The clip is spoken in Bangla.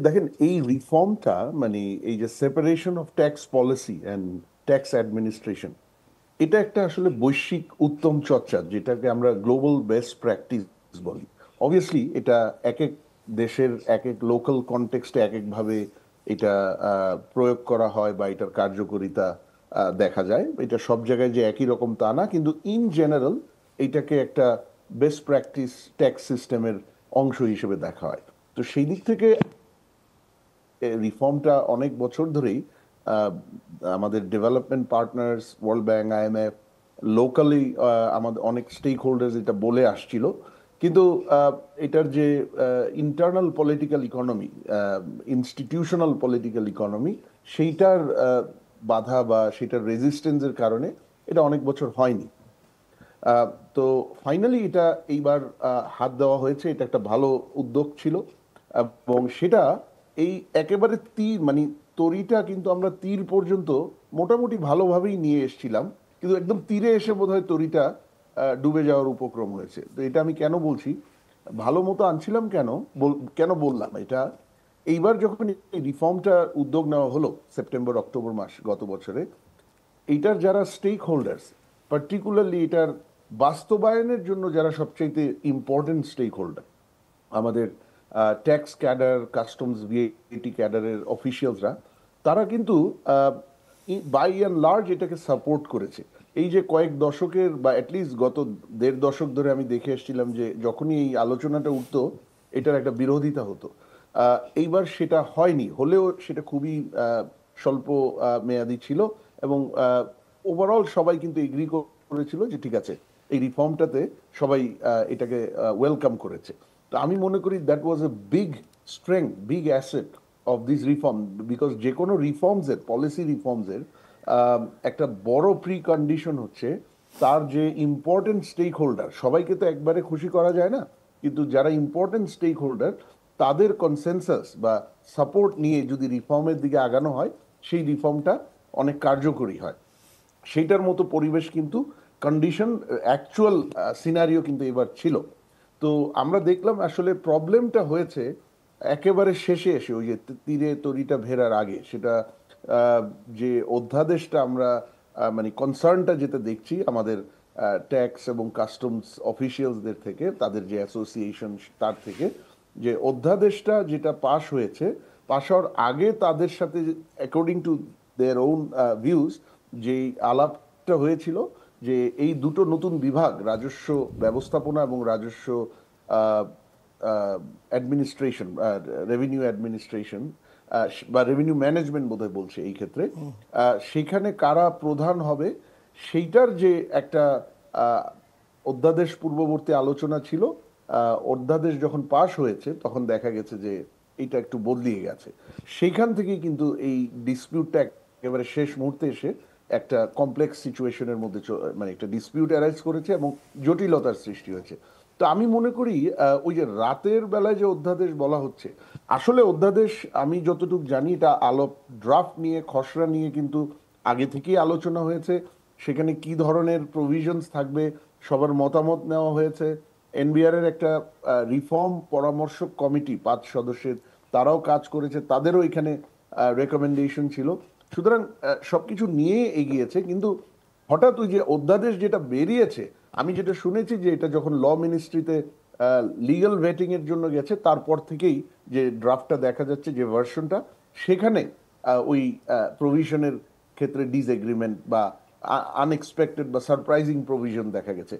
দেখেন এই রিফর্মটা মানে এই যে separation of tax policy and tax administration, এটা একটা আসলে বৈশ্বিক উত্তম চর্চা, যেটাকে আমরা গ্লোবাল বেস্ট প্র্যাকটিস বলি। অবভিয়াসলি এটা এক এক দেশের এক এক লোকাল কনটেক্সটে এক একভাবে এটা প্রয়োগ করা হয় বা এটার কার্যকারিতা দেখা যায়। এটা সব জায়গায় যে একই রকম তা না, কিন্তু ইন জেনারেল এটাকে একটা বেস্ট প্র্যাকটিস ট্যাক্স সিস্টেমের অংশ হিসেবে দেখা হয়। তো সেই দিক থেকে রিফর্মটা অনেক বছর ধরেই আহ, আমাদের development partners, world bank, IMF, locally আমাদের অনেক স্টেক হোল্ডার্স এটা বলে আসছিল। কিন্তু এটার যে internal political economy, institutional political economy, সেইটার বাধা বা সেটার রেজিস্ট্যান্সের কারণে এটা অনেক বছর হয়নি। আহ, তো ফাইনালি এটা এইবার হাত দেওয়া হয়েছে। এটা একটা ভালো উদ্যোগ ছিল এবং সেটা এই একেবারে তীর মানে তরিটা কিন্তু আমরা তীর পর্যন্ত মোটামুটি ভালোভাবেই নিয়ে এসেছিলাম, কিন্তু একদম তীরে এসে বোধহয় তরিটা ডুবে যাওয়ার উপক্রম হয়েছে। তো এটা আমি কেন বলছি, ভালো মতো আনছিলাম কেন, কেন বললাম এটা, এইবার যখন এই রিফর্মটা উদ্যোগ নেওয়া হলো সেপ্টেম্বর অক্টোবর মাস গত বছরে, এইটার যারা স্টেক হোল্ডার্স, পার্টিকুলারলি এটার বাস্তবায়নের জন্য যারা সবচাইতে ইম্পর্টেন্ট স্টেক হোল্ডার, আমাদের ট্যাক্স ক্যাডার, কাস্টমস ভিএটি ক্যাডারের অফিসিয়ালসরা, তারা কিন্তু বাই অ্যান্ড লার্জ এটাকে সাপোর্ট করেছে। এই যে কয়েক দশকের বা অ্যাটলিস্ট গত দেড় দশক ধরে আমি দেখে এসেছিলাম যে যখনই এই আলোচনাটা উঠতো এটার একটা বিরোধিতা হতো। এইবার সেটা হয়নি, হলেও সেটা খুবই স্বল্প মেয়াদি ছিল এবং ওভারঅল সবাই কিন্তু এগ্রি করেছিল যে ঠিক আছে, এই রিফর্মটাতে সবাই এটাকে ওয়েলকাম করেছে। তো আমি মনে করি that was a big strength, big asset of this reform, because যে কোনো রিফর্মসের, পলিসি রিফর্মসের একটা বড় প্রি কন্ডিশন হচ্ছে তার যে ইম্পর্টেন্ট স্টেক হোল্ডার, সবাইকে তো একবারে খুশি করা যায় না, কিন্তু যারা ইম্পর্টেন্ট স্টেক হোল্ডার তাদের কনসেনসাস বা সাপোর্ট নিয়ে যদি রিফর্মের দিকে আগানো হয়, সেই রিফর্মটা অনেক কার্যকরী হয়। সেইটার মতো পরিবেশ কিন্তু, কন্ডিশন, অ্যাকচুয়াল সিনারিও কিন্তু এবার ছিল। তো আমরা দেখলাম আসলে প্রবলেমটা হয়েছে একেবারে শেষে এসে, ওই যে তীরে তরিটা ভেড়ার আগে। সেটা আহ, যে অধ্যাদেশটা আমরা মানে কনসার্নটা যেটা দেখছি আমাদের ট্যাক্স এবং কাস্টমস অফিসিয়ালসদের থেকে, তাদের যে অ্যাসোসিয়েশন, তার থেকে যে অধ্যাদেশটা যেটা পাশ হয়েছে, পাশ হওয়ার আগে তাদের সাথে according to their own views যে আলাপটা হয়েছিল যে এই দুটো নতুন বিভাগ, রাজস্ব ব্যবস্থাপনা এবং রাজস্ব অ্যাডমিনিস্ট্রেশন, রেভিনিউ অ্যাডমিনিস্ট্রেশন বা রেভিনিউ ম্যানেজমেন্ট বোধহয় বলছে এই ক্ষেত্রে, সেখানে কারা প্রধান হবে সেইটার যে একটা আহ, অধ্যাদেশ পূর্ববর্তী আলোচনা ছিল। অধ্যাদেশ যখন পাশ হয়েছে তখন দেখা গেছে যে এটা একটু বদলিয়ে গেছে। সেইখান থেকেই কিন্তু এই ডিসপিউটটা একেবারে শেষ মুহূর্তে এসে একটা কমপ্লেক্স সিচুয়েশনের মধ্যে মানে একটা ডিসপিউট অ্যারাইজ করেছে এবং জটিলতার সৃষ্টি হয়েছে। তো আমি মনে করি ওই যে রাতের বেলায় যে অধ্যাদেশ বলা হচ্ছে, আসলে অধ্যাদেশ আমি যতটুকু জানি এটা ড্রাফট নিয়ে, খসড়া নিয়ে কিন্তু আগে থেকেই আলোচনা হয়েছে। সেখানে কি ধরনের প্রভিশনস থাকবে সবার মতামত নেওয়া হয়েছে। এনবিআর এর একটা রিফর্ম পরামর্শক কমিটি 5 সদস্যের, তারাও কাজ করেছে, তাদেরও এখানে রেকমেন্ডেশন ছিল। সুতরাং সবকিছু নিয়ে এগিয়েছে, কিন্তু হঠাৎ ওই যে অধ্যাদেশ যেটা বেরিয়েছে, আমি যেটা শুনেছি যে এটা যখন ল মিনিস্ট্রিতে লিগ্যাল ভেটিং এর জন্য গেছে, তারপর থেকেই যে ড্রাফটটা দেখা যাচ্ছে, যে ভার্সনটা, সেখানে ওই প্রভিশনের ক্ষেত্রে ডিসএগ্রিমেন্ট বা আনএক্সপেক্টেড বা সারপ্রাইজিং প্রভিশন দেখা গেছে।